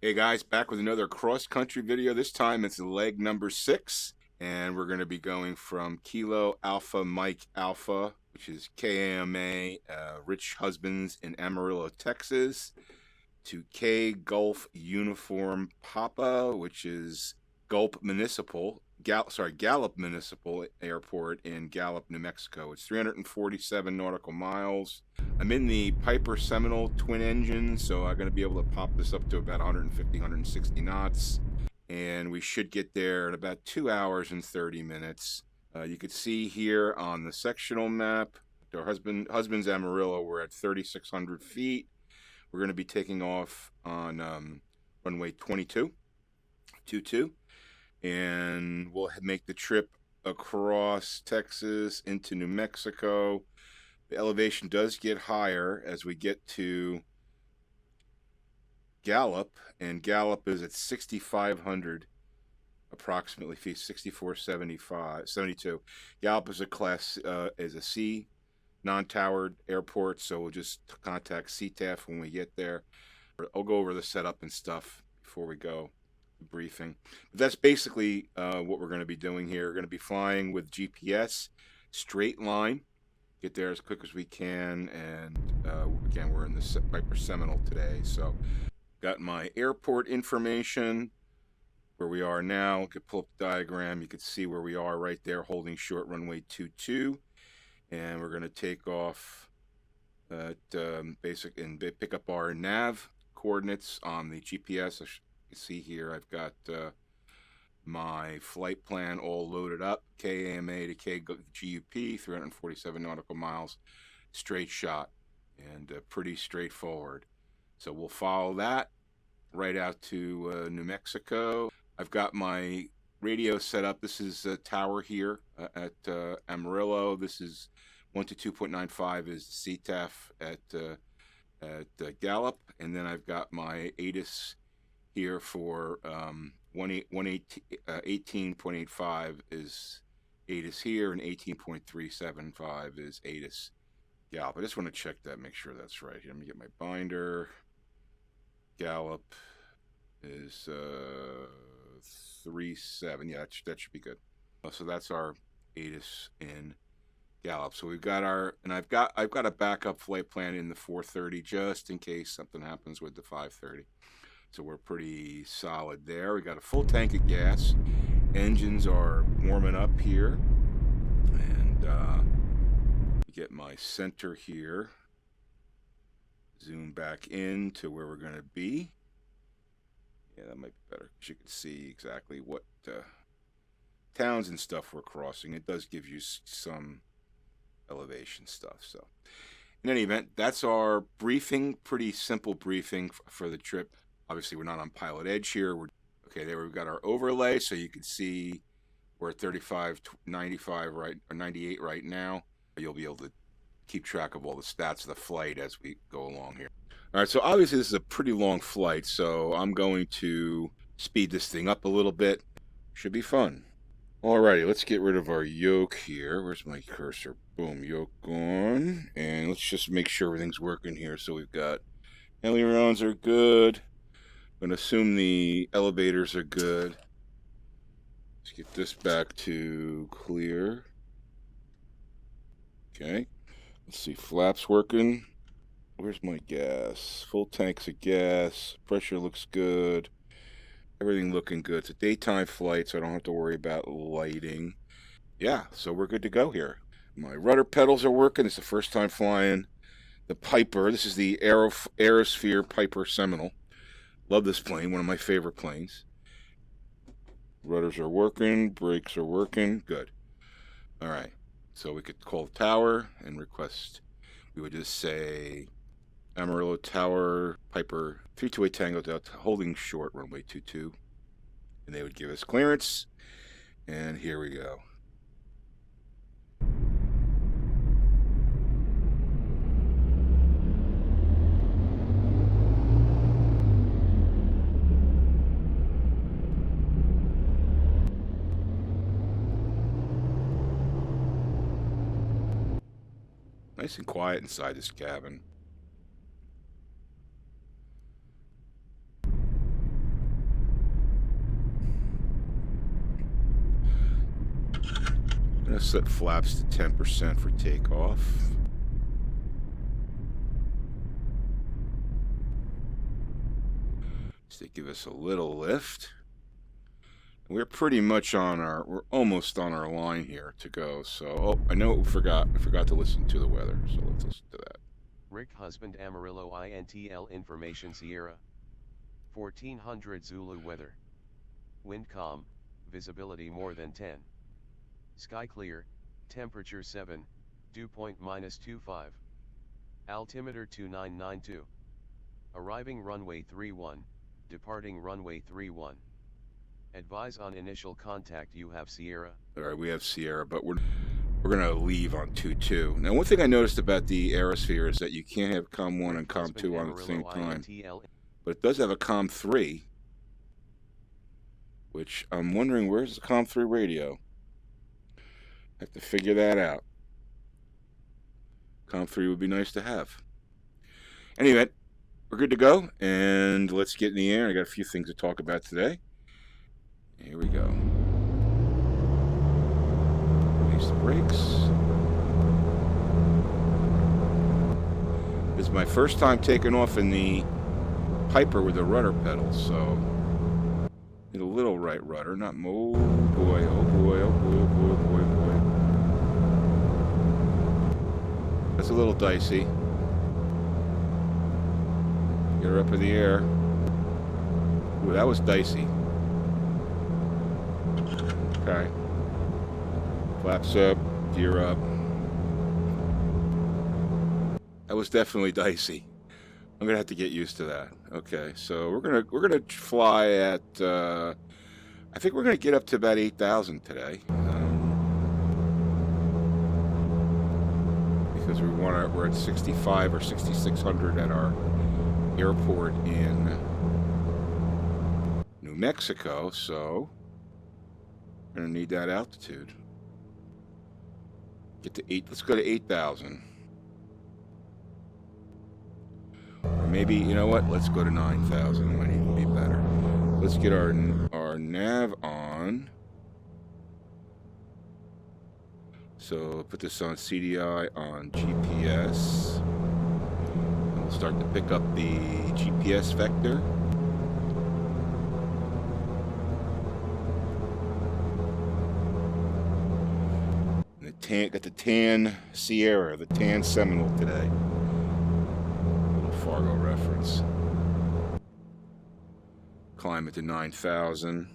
Hey guys, back with another cross-country video. This time it's leg number 6, and we're going to be going from Kilo Alpha Mike Alpha, which is KAMA, Rich Husbands in Amarillo, Texas, to K Gulf Uniform Papa, which is Gallup Municipal Airport in Gallup, New Mexico. It's 347 nautical miles. I'm in the Piper Seminole twin engine, so I'm going to be able to pop this up to about 150, 160 knots. And we should get there in about 2 hours and 30 minutes. You could see here on the sectional map, our husband's Amarillo, we're at 3,600 feet. We're going to be taking off on runway 22, and we'll make the trip across Texas into New Mexico. The elevation does get higher as we get to Gallup, and Gallup is at 6,500 approximately feet, 6,472. Gallup is a C non-towered airport, so we'll just contact CTAF when we get there. I'll go over the setup and stuff before we go briefing. But that's basically what we're going to be doing here. We're going to be flying with GPS, straight line, get there as quick as we can, and again, we're in the Piper Seminole today, so got my airport information where we are now. You could pull up the diagram, you could see where we are right there, holding short runway 22, and we're going to take off at and pick up our nav coordinates on the GPS. As you see here, I've got my flight plan all loaded up, KAMA to KGUP, 347 nautical miles, straight shot, and pretty straightforward. So we'll follow that right out to New Mexico. I've got my radio set up. This is a tower here at Amarillo. This is 122.95 is CTAF at Gallup, and then I've got my ATIS here for 18.85 is ATIS here, and 18.375 is ATIS Gallup. I just want to check that, make sure that's right. Let me get my binder. Gallup is 3.7. Yeah, that should be good. So that's our ATIS in Gallup. So we've got I've got a backup flight plan in the 4:30 just in case something happens with the 5:30. So we're pretty solid there. We got a full tank of gas. Engines are warming up here, and get my center here. Zoom back in to where we're going to be. Yeah, that might be better because you can see exactly what towns and stuff we're crossing. It does give you some elevation stuff. So in any event, that's our briefing. Pretty simple briefing for the trip. Obviously, we're not on pilot edge here. Okay, there we've got our overlay, so you can see we're at 35.95 right, or 98 right now. You'll be able to keep track of all the stats of the flight as we go along here. All right, so obviously this is a pretty long flight, so I'm going to speed this thing up a little bit. Should be fun. Alrighty, let's get rid of our yoke here. Where's my cursor? Boom, yoke on. And let's just make sure everything's working here. So we've got ailerons are good. I'm going to assume the elevators are good. Let's get this back to clear. Okay. Let's see, flaps working. Where's my gas? Full tanks of gas. Pressure looks good. Everything looking good. It's a daytime flight, so I don't have to worry about lighting. Yeah, so we're good to go here. My rudder pedals are working. It's the first time flying the Piper. This is the AeroSphere Piper Seminole. Love this plane, one of my favorite planes. Rudders are working, brakes are working. Good. All right. So we could call the tower and request. We would just say Amarillo Tower, Piper 328 Tango Delta, holding short runway 22. And they would give us clearance. And here we go. Nice and quiet inside this cabin. Gonna set flaps to 10% for takeoff. Just to give us a little lift. We're pretty much on our, we're almost on our line here to go. So, oh, I know we forgot. I forgot to listen to the weather. So let's listen to that. Rick Husband Amarillo INTL Information Sierra. 1400 Zulu weather. Wind calm, visibility more than 10. Sky clear, temperature 7, dew point -25. Altimeter 2992. Arriving runway 31, departing runway 31. Advise on initial contact. You have Sierra. All right, we have Sierra, but we're gonna leave on 2-2. Now, one thing I noticed about the AeroSphere is that you can't have COM 1 and COM 2 on at the same time, but it does have a COM 3, which I'm wondering where's the COM 3 radio. Have to figure that out. COM 3 would be nice to have. Anyway, we're good to go, and let's get in the air. I got a few things to talk about today. Here we go. Release the brakes. This is my first time taking off in the Piper with the rudder pedals, so need a little right rudder, not oh boy, oh boy, oh boy, oh boy, oh boy, oh boy. That's a little dicey. Get her up in the air. Ooh, that was dicey. Okay. Flaps up, gear up. That was definitely dicey. I'm gonna have to get used to that. Okay, so we're gonna fly at. I think we're gonna get up to about 8,000 today, because we're at 65 or 6,600 at our airport in New Mexico. So we're gonna need that altitude. Get to 8. Let's go to 8,000. Or maybe, you know what? Let's go to 9,000. It might even be better. Let's get our nav on. So put this on CDI on GPS. And we'll start to pick up the GPS vector. Got the tan Sierra, the tan Seminole today. Little Fargo reference. Climb it to 9,000.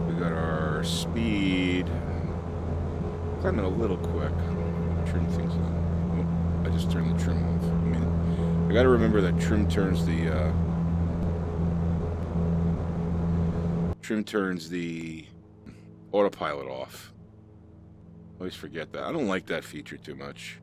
We got our speed. Climbing a little quick. Trim things on. Oh, I just turned the trim off. I mean, I got to remember that trim turns the autopilot off. Always forget that. I don't like that feature too much.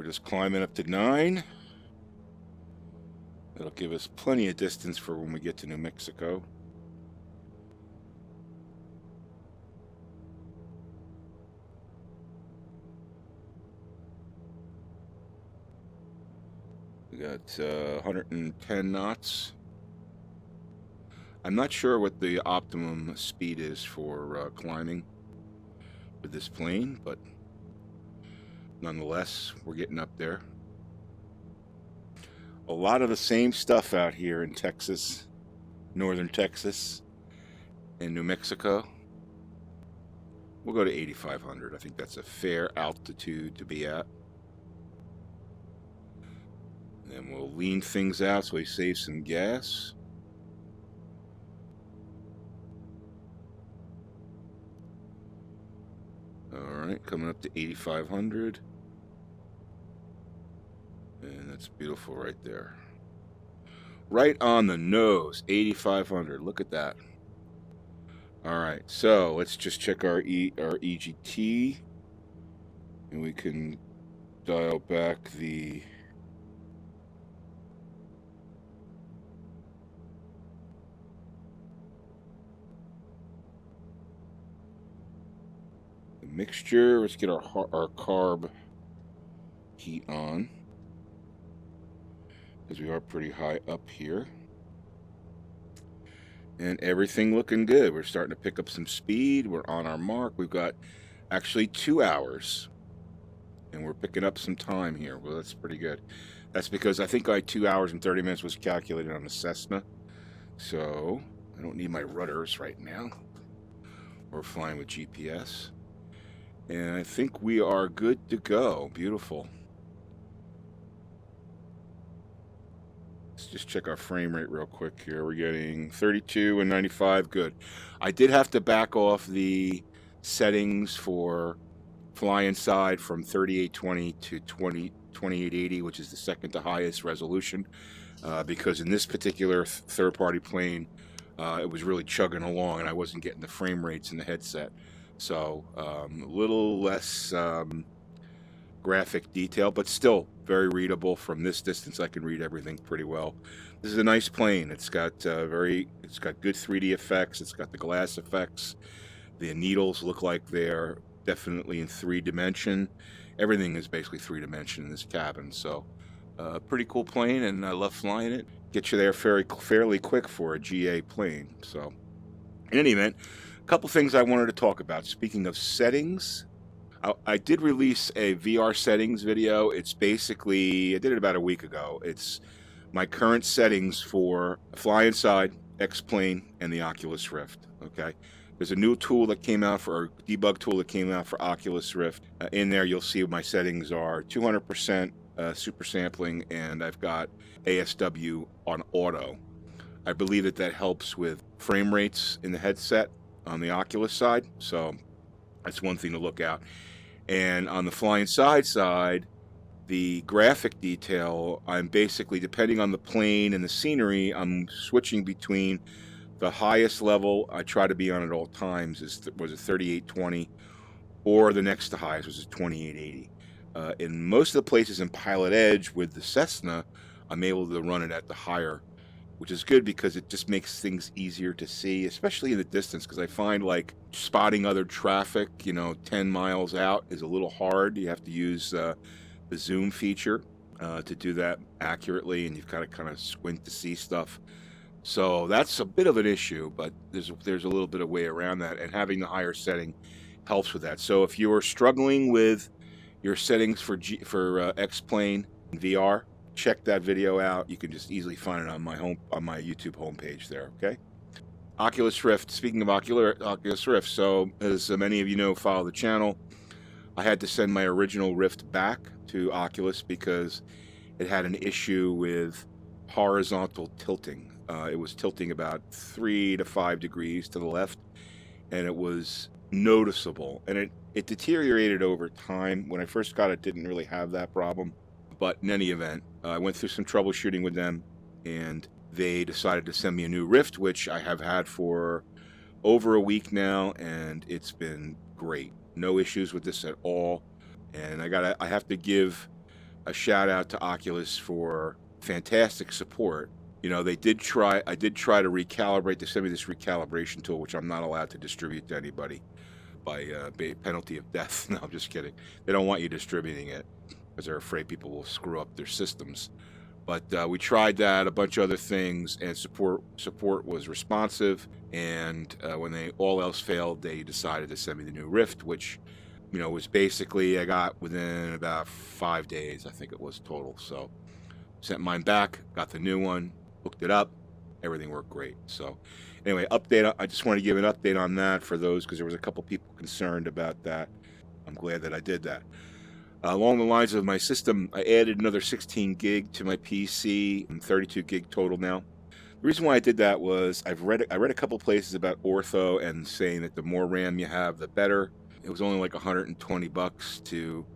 Just climbing up to 9. That'll give us plenty of distance for when we get to New Mexico. We got 110 knots. I'm not sure what the optimum speed is for climbing with this plane, but nonetheless, we're getting up there. A lot of the same stuff out here in Texas, northern Texas, and New Mexico. We'll go to 8,500. I think that's a fair altitude to be at. And then we'll lean things out so we save some gas. Alright, coming up to 8,500. And that's beautiful right there. Right on the nose, 8,500. Look at that. All right, so let's just check our EGT, and we can dial back the mixture. Let's get our carb heat on, because we are pretty high up here. And everything looking good. We're starting to pick up some speed. We're on our mark. We've got actually 2 hours, and we're picking up some time here. Well, that's pretty good. That's because I think 2 hours and 30 minutes was calculated on the Cessna. So I don't need my rudders right now. We're flying with GPS. And I think we are good to go. Beautiful. Let's just check our frame rate real quick here. We're getting 32 and 95. Good. I did have to back off the settings for FlyInside from 3820 to 2880, which is the second to highest resolution, because in this particular third-party plane, it was really chugging along, and I wasn't getting the frame rates in the headset. So a little less graphic detail, but still very readable. From this distance, I can read everything pretty well. This is a nice plane. It's got it's got good 3D effects. It's got the glass effects. The needles look like they're definitely in 3-dimension. Everything is basically 3-dimension in this cabin. So pretty cool plane, and I love flying it. Get you there fairly quick for a GA plane. So in any event, a couple things I wanted to talk about. Speaking of settings, I did release a VR settings video. It's basically, I did it about a week ago. It's my current settings for FlyInside, X-Plane, and the Oculus Rift. Okay, there's a new tool that came out for, or debug tool that came out for Oculus Rift. In there, you'll see my settings are 200% super sampling, and I've got ASW on auto. I believe that helps with frame rates in the headset on the Oculus side. So that's one thing to look at. And on the FlyInside side, the graphic detail, I'm basically, depending on the plane and the scenery, I'm switching between the highest level I try to be on at all times was a 3820, or the next to highest was a 2880. In most of the places in Pilot Edge with the Cessna, I'm able to run it at the higher, which is good because it just makes things easier to see, especially in the distance, because I find like spotting other traffic, 10 miles out is a little hard. You have to use the zoom feature to do that accurately, and you've got to kind of squint to see stuff. So that's a bit of an issue, but there's a little bit of way around that, and having the higher setting helps with that. So if you're struggling with your settings for X-Plane VR, check that video out. You can just easily find it on my YouTube homepage there. Okay. Oculus Rift. Speaking of Oculus Rift, so as many of you know, follow the channel, I had to send my original Rift back to Oculus because it had an issue with horizontal tilting. It was tilting about 3 to 5 degrees to the left, and it was noticeable, and it deteriorated over time. When I first got it, didn't really have that problem. But in any event, I went through some troubleshooting with them, and they decided to send me a new Rift, which I have had for over a week now, and it's been great. No issues with this at all. And I have to give a shout out to Oculus for fantastic support. I did try to recalibrate. They sent me this recalibration tool, which I'm not allowed to distribute to anybody by penalty of death. No, I'm just kidding. They don't want you distributing it because they're afraid people will screw up their systems. But we tried that, a bunch of other things, and support was responsive. And when all else failed, they decided to send me the new Rift, which was basically I got within about 5 days, I think it was total. So sent mine back, got the new one, hooked it up, everything worked great. So anyway, I just want to give an update on that for those, because there was a couple people concerned about that. I'm glad that I did that. Along the lines of my system, I added another 16 gig to my PC, and 32 gig total now. The reason why I did that was I read a couple places about ortho and saying that the more RAM you have, the better. It was only like $120 to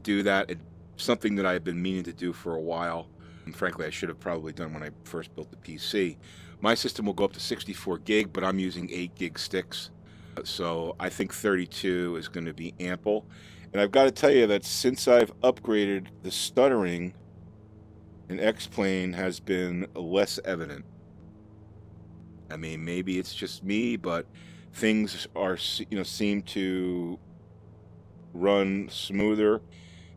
do that. It's something that I had been meaning to do for a while. And frankly, I should have probably done when I first built the PC. My system will go up to 64 gig, but I'm using 8 gig sticks. So I think 32 is going to be ample. And I've got to tell you that since I've upgraded, the stuttering in X-Plane has been less evident. I mean, maybe it's just me, but things are, seem to run smoother.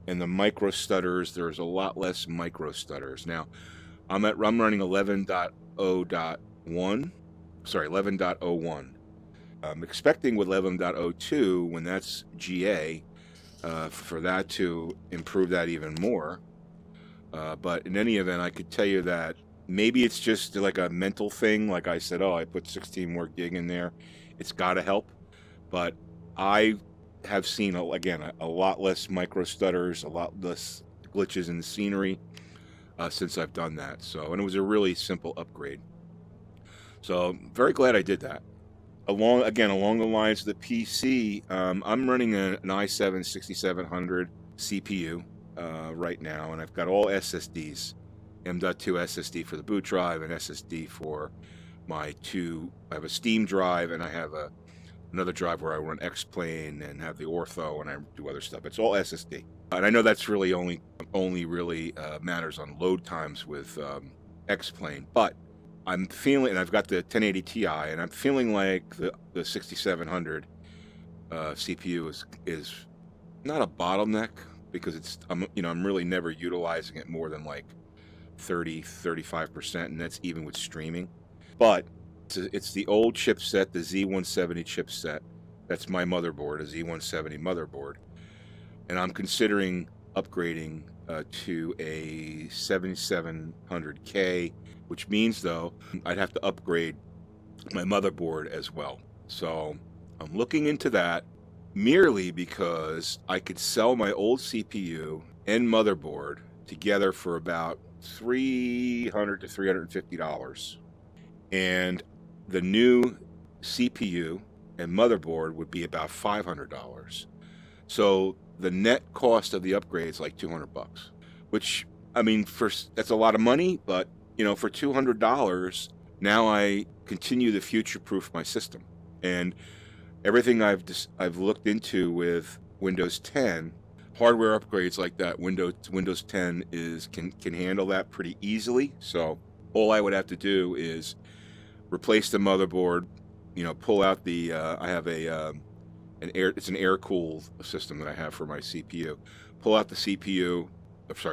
And the micro stutters, there's a lot less micro stutters. Now, I'm running 11.01. I'm expecting with 11.02, when that's GA, for that to improve that even more. But in any event, I could tell you that maybe it's just like a mental thing. Like I said, oh, I put 16 more gig in there. It's got to help. But I have seen, again, a lot less micro stutters, a lot less glitches in the scenery since I've done that. So, and it was a really simple upgrade. So I'm very glad I did that. Along the lines of the PC, I'm running an i7 6700 CPU right now, and I've got all SSDs, M.2 SSD for the boot drive, and SSD for my two. I have a Steam drive, and I have another drive where I run X-Plane and have the ortho, and I do other stuff. It's all SSD, and I know that's really only really matters on load times with X-Plane, but I'm feeling, and I've got the 1080 Ti, and I'm feeling like the 6700 CPU is not a bottleneck, because I'm really never utilizing it more than like 35%, and that's even with streaming. But it's the old chipset, the Z170 chipset. That's my motherboard, a Z170 motherboard, and I'm considering upgrading to a 7700K, which means, though, I'd have to upgrade my motherboard as well. So I'm looking into that merely because I could sell my old CPU and motherboard together for about $300 to $350. And the new CPU and motherboard would be about $500. So the net cost of the upgrade is like $200, which, I mean, that's a lot of money, but for $200, now I continue to future-proof my system. And everything I've looked into with Windows 10, hardware upgrades like that, Windows 10 can handle that pretty easily. So all I would have to do is replace the motherboard, pull out the I have it's an air-cooled system that I have for my CPU. Pull out the CPU,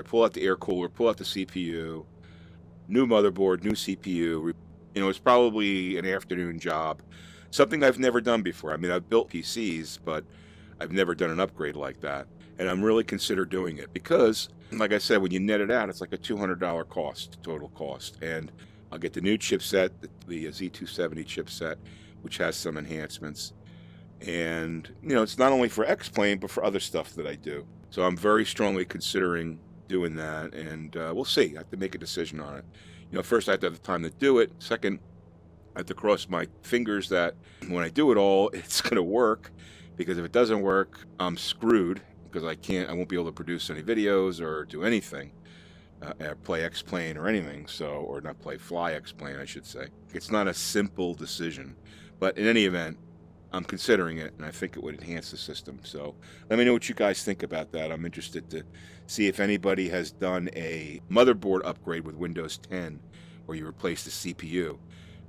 pull out the air cooler, pull out the CPU, new motherboard, new CPU. It's probably an afternoon job. Something I've never done before. I mean, I've built PCs, but I've never done an upgrade like that. And I'm really consider doing it because, like I said, when you net it out, it's like a $200 total cost. And I'll get the new chipset, the Z270 chipset, which has some enhancements. And, it's not only for X-Plane, but for other stuff that I do. So I'm very strongly considering doing that, and we'll see. I have to make a decision on it. First I have to have the time to do it. Second, I have to cross my fingers that when I do it all, it's going to work, because if it doesn't work, I'm screwed, because I won't be able to produce any videos or do anything, play X-Plane or anything, or not play FlyInsideXP, I should say. It's not a simple decision, but in any event, I'm considering it, and I think it would enhance the system. So let me know what you guys think about that. I'm interested to see if anybody has done a motherboard upgrade with Windows 10 where you replace the CPU.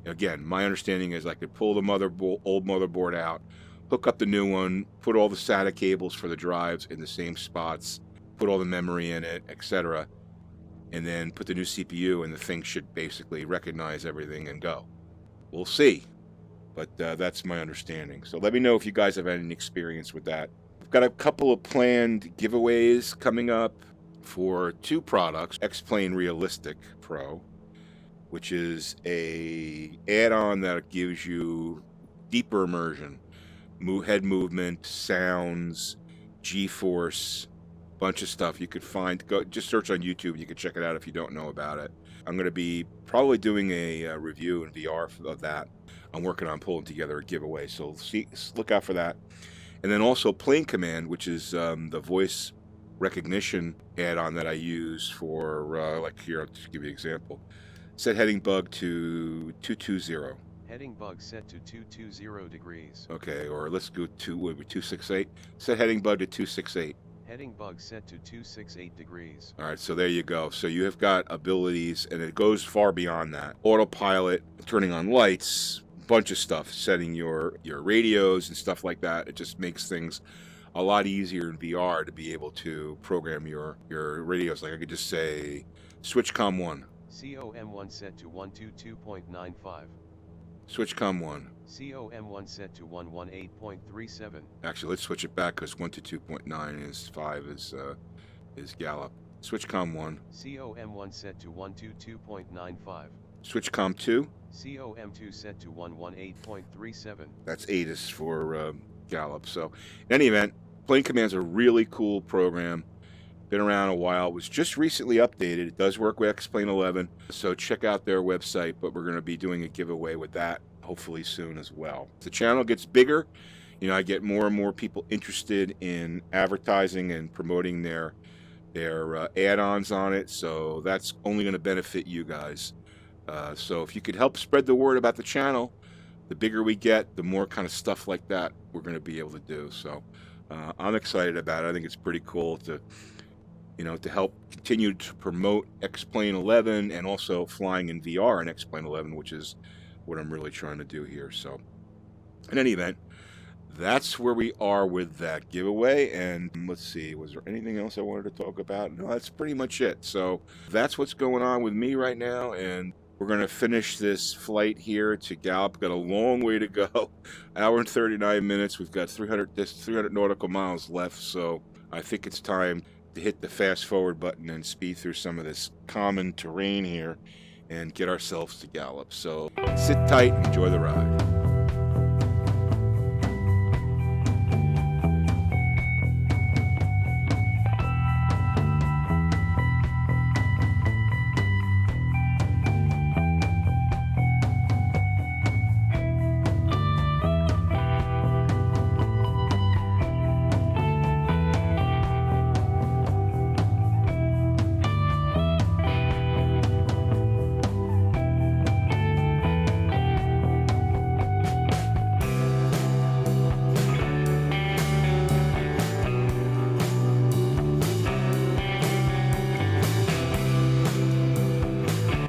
Again, my understanding is I could pull the old motherboard out, hook up the new one, put all the SATA cables for the drives in the same spots, put all the memory in it, etc., and then put the new CPU, and the thing should basically recognize everything and go. We'll see. But that's my understanding. So let me know if you guys have had any experience with that. I've got a couple of planned giveaways coming up for two products. X-Plane Realistic Pro, which is a add-on that gives you deeper immersion, head movement, sounds, G-force, bunch of stuff you could find. Just search on YouTube. You can check it out if you don't know about it. I'm going to be probably doing a review in VR of that. I'm working on pulling together a giveaway, so look out for that. And then also Plane Command, which is the voice recognition add-on that I use for, like here, I'll just give you an example. Set heading bug to 220. Heading bug set to 220 degrees. Okay, or let's go to 268. Set heading bug to 268. Heading bug set to 268 degrees. All right, so there you go. So you have got abilities, and it goes far beyond that. Autopilot, turning on lights, bunch of stuff, setting your radios and stuff like that. It just makes things a lot easier in VR to be able to program your radios. Like I could just say, switch COM 1. COM1 set to 122.95. Switch COM 1. COM1 set to 118.37. Actually, let's switch it back because 122.9 is 5 is Gallup. Switch COM 1. COM1 set to 122.95. Switch COM 2. COM2 set to 118.37. That's ATIS for Gallup. So, in any event, Plane Command's a really cool program. Been around a while. It was just recently updated. It does work with X-Plane 11. So check out their website, but we're going to be doing a giveaway with that hopefully soon as well. The channel gets bigger. You know, I get more and more people interested in advertising and promoting their add-ons on it. So that's only going to benefit you guys. So if you could help spread the word about the channel, the bigger we get, the more kind of stuff like that we're going to be able to do. So I'm excited about it. I think it's pretty cool to help continue to promote X-Plane 11 and also flying in VR in X-Plane 11, which is what I'm really trying to do here. So in any event, that's where we are with that giveaway. And let's see, was there anything else I wanted to talk about? No, that's pretty much it. So that's what's going on with me right now. And we're going to finish this flight here to Gallup. Got a long way to go. Hour and 39 minutes. We've got 300 nautical miles left. So I think it's time to hit the fast forward button and speed through some of this common terrain here and get ourselves to Gallup. So sit tight and enjoy the ride.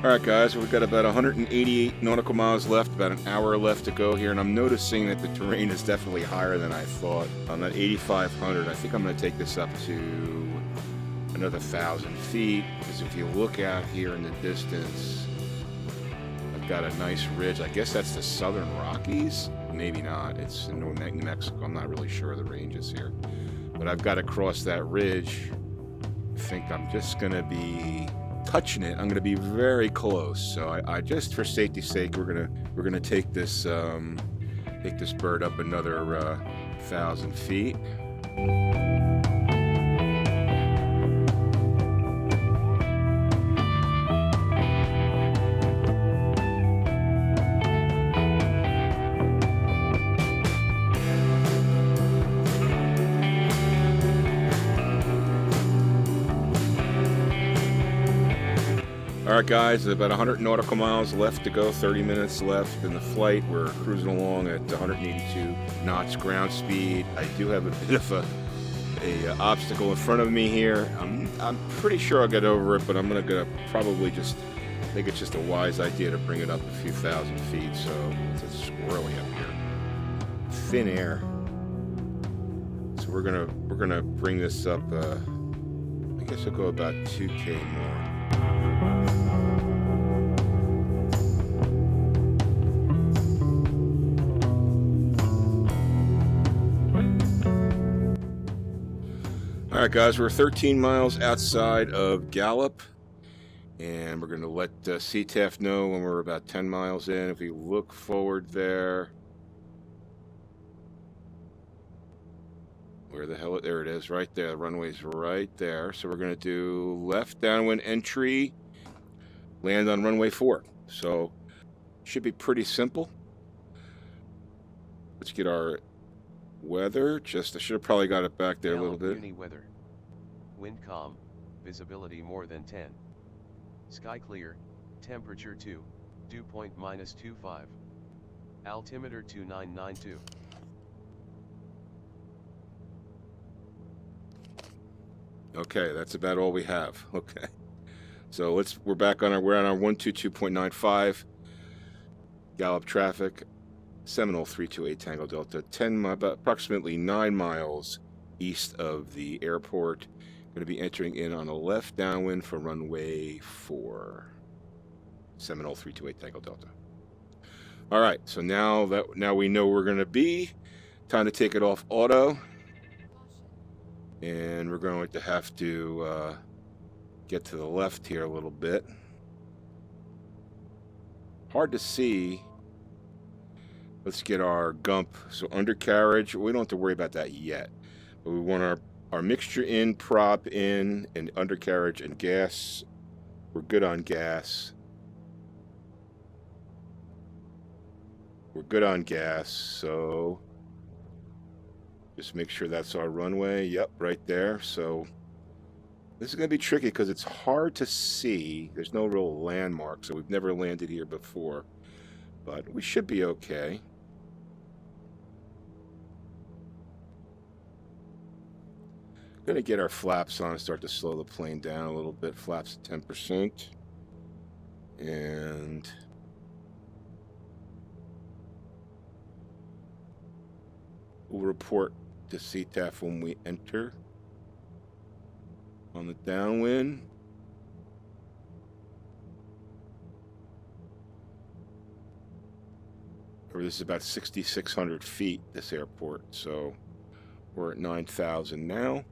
Alright guys, we've got about 188 nautical miles left, about an hour left to go here, and I'm noticing that the terrain is definitely higher than I thought. I'm at 8,500. I think I'm going to take this up to another 1,000 feet, because if you look out here in the distance, I've got a nice ridge. I guess that's the Southern Rockies? Maybe not. It's in New Mexico. I'm not really sure of the ranges here. But I've got to cross that ridge. I think I'm just going to be touching it. I'm going to be very close. So I just, for safety's sake, we're gonna take this bird up another 1,000 feet. Alright guys, about 100 nautical miles left to go, 30 minutes left in the flight. We're cruising along at 182 knots ground speed. I do have a bit of a obstacle in front of me here. I'm pretty sure I'll get over it, but I'm gonna probably just think it's just a wise idea to bring it up a few thousand feet. So it's squirrely up here. Thin air. So we're gonna bring this up. I guess we'll go about 2K more. Alright guys, we're 13 miles outside of Gallup, and we're going to let CTAF know when we're about 10 miles in. If we look forward there, where the hell, there it is, right there, the runway's right there. So we're going to do left downwind entry, land on runway 4. So, should be pretty simple. Let's get our weather. I should have probably got it back there a little bit. Weather. Wind calm, visibility more than 10. Sky clear, Temperature 2, dew point -25. Altimeter 2992. Okay, that's about all we have. Okay. So we're back on we're on our 122.95 Gallup traffic, Seminole 328 Tango Delta, about approximately 9 miles east of the airport. Going to be entering in on a left downwind for runway 4, Seminole 328 Tango Delta. All right, so now we know where we're going to be, time to take it off auto, and we're going to have to get to the left here a little bit. Hard to see. Let's get our gump. So undercarriage, we don't have to worry about that yet. But we want our mixture in, prop in, and undercarriage and gas. We're good on gas. We're good on gas, so just make sure that's our runway. Yep, right there. So this is going to be tricky because it's hard to see. There's no real landmark, so we've never landed here before. But we should be okay. Going to get our flaps on and start to slow the plane down a little bit. Flaps at 10%. And we'll report to CTAF when we enter. On the downwind. Or this is about 6,600 feet, this airport, so we're at 9,000 now.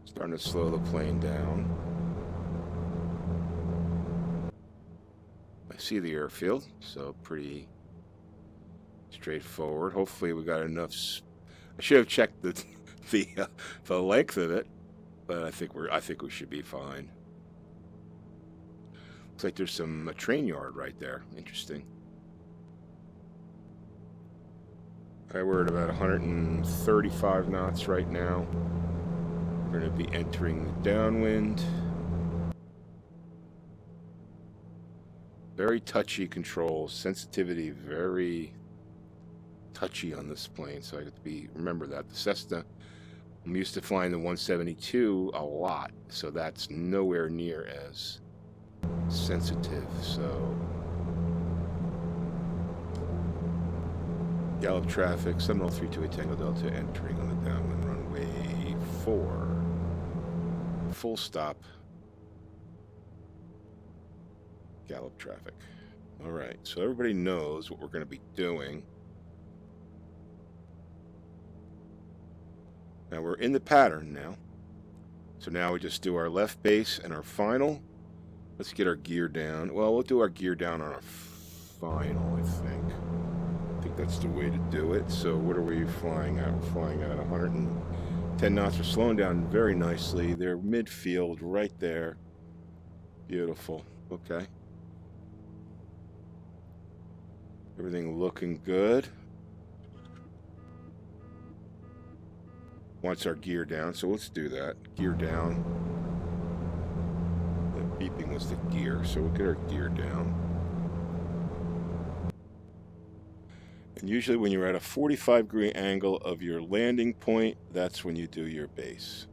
Starting to slow the plane down. I see the airfield, so pretty straightforward. Hopefully we got enough. I should have checked the length of it, but I think we should be fine. Looks like there's a train yard right there. Interesting. All right, we're at about 135 knots right now. We're going to be entering the downwind. Very touchy controls. Sensitivity very touchy on this plane, so I have to remember that. The Cessna, I'm used to flying the 172 a lot, so that's nowhere near as sensitive. So Gallup traffic, Seminole 328 Tango Delta entering on the downwind runway 4. Full stop. Gallup traffic. All right, so everybody knows what we're going to be doing. Now we're in the pattern now. So now we just do our left base and our final. Let's get our gear down. Well, we'll do our gear down on our final, I think. I think that's the way to do it. So what are we flying at? We're flying at 110 knots. We're slowing down very nicely. They're midfield right there. Beautiful. Okay. Everything looking good. Wants our gear down, so let's do that. Gear down. The beeping was the gear, so we'll get our gear down. And usually when you're at a 45-degree angle of your landing point, that's when you do your base.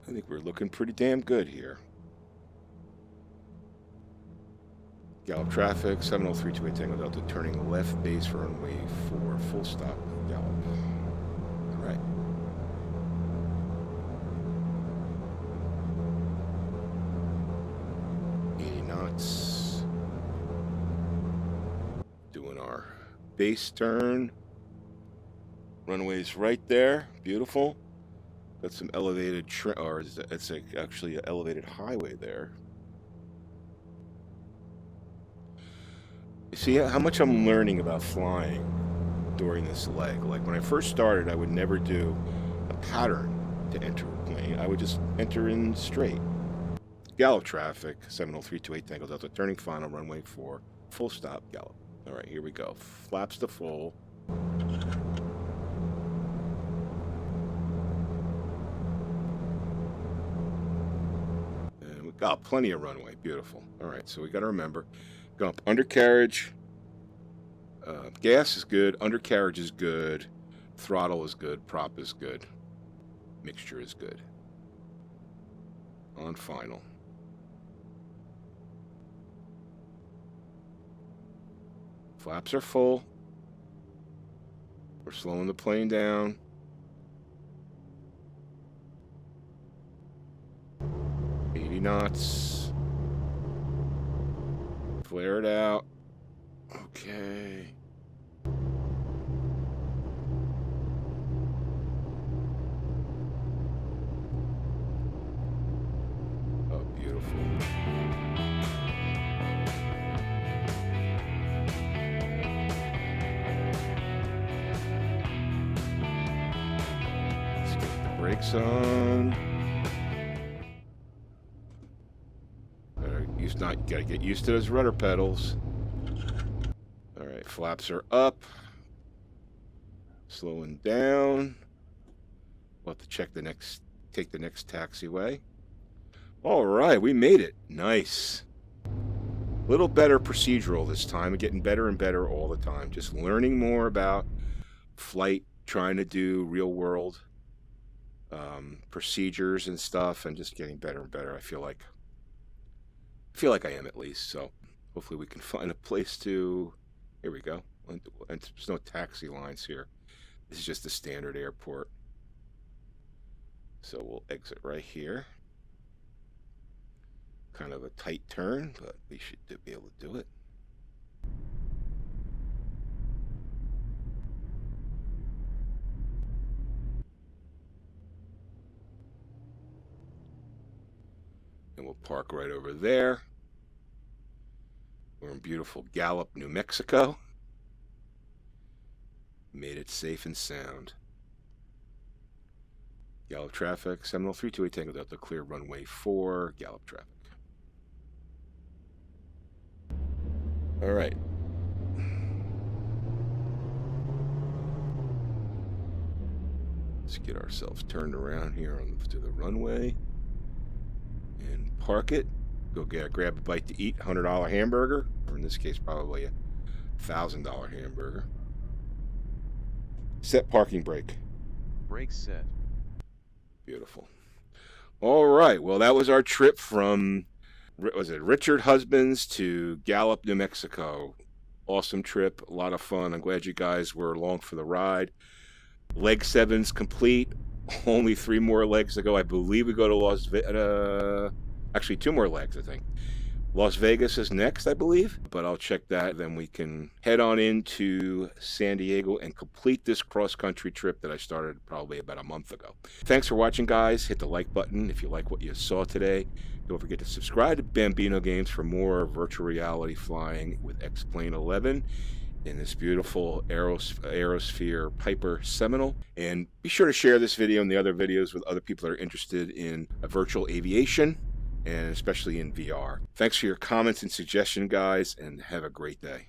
I think we're looking pretty damn good here. Gallup traffic, Seminole 328 Tango Delta, turning left base for runway 4, full stop, Gallup. All right. Knots. Doing our base turn. Runway's right there. Beautiful. Got some elevated it's actually an elevated highway there. You see how much I'm learning about flying during this leg. Like when I first started, I would never do a pattern to enter a plane. I would just enter in straight. Gallop traffic, Seminole 328 Tango Delta, turning final, runway 4, full stop, gallop. All right, here we go. Flaps to full. And we got plenty of runway, beautiful. All right, so we got to remember, go up undercarriage, gas is good, undercarriage is good, throttle is good, prop is good, mixture is good. On final. Flaps are full. We're slowing the plane down. Knots. Flare it out. Okay. Oh, beautiful. Let's get the brakes on. You gotta get used to those rudder pedals. All right, flaps are up. Slowing down. We'll have to check the next, take the next taxiway. All right, we made it. Nice. A little better procedural this time. Getting better and better all the time. Just learning more about flight, trying to do real world procedures and stuff, and just getting better and better. I feel like I am, at least. So hopefully we can find a place to, here we go. And there's no taxi lines here. This is just a standard airport. So we'll exit right here. Kind of a tight turn, but we should be able to do it. And we'll park right over there. We're in beautiful Gallup, New Mexico. Made it safe and sound. Gallup traffic, Seminole 328 Tango Delta, clear runway 4, Gallup traffic. All right. Let's get ourselves turned around here to the runway and park it. Go grab a bite to eat, $100 hamburger, or in this case probably a $1,000 hamburger. Set parking brake. Brake set. Beautiful. All right, well, that was our trip from, was it Richard Husbands to Gallup, New Mexico. Awesome trip, a lot of fun. I'm glad you guys were along for the ride. Leg 7's complete. Only 3 more legs to go. I believe we go to Las Vegas. Actually, 2 more legs, I think. Las Vegas is next, I believe, but I'll check that. Then we can head on into San Diego and complete this cross-country trip that I started probably about a month ago. Thanks for watching, guys. Hit the like button if you like what you saw today. Don't forget to subscribe to Bambino Games for more virtual reality flying with X-Plane 11 in this beautiful AeroSphere Piper Seminole. And be sure to share this video and the other videos with other people that are interested in virtual aviation, and especially in VR. Thanks for your comments and suggestions, guys, and have a great day.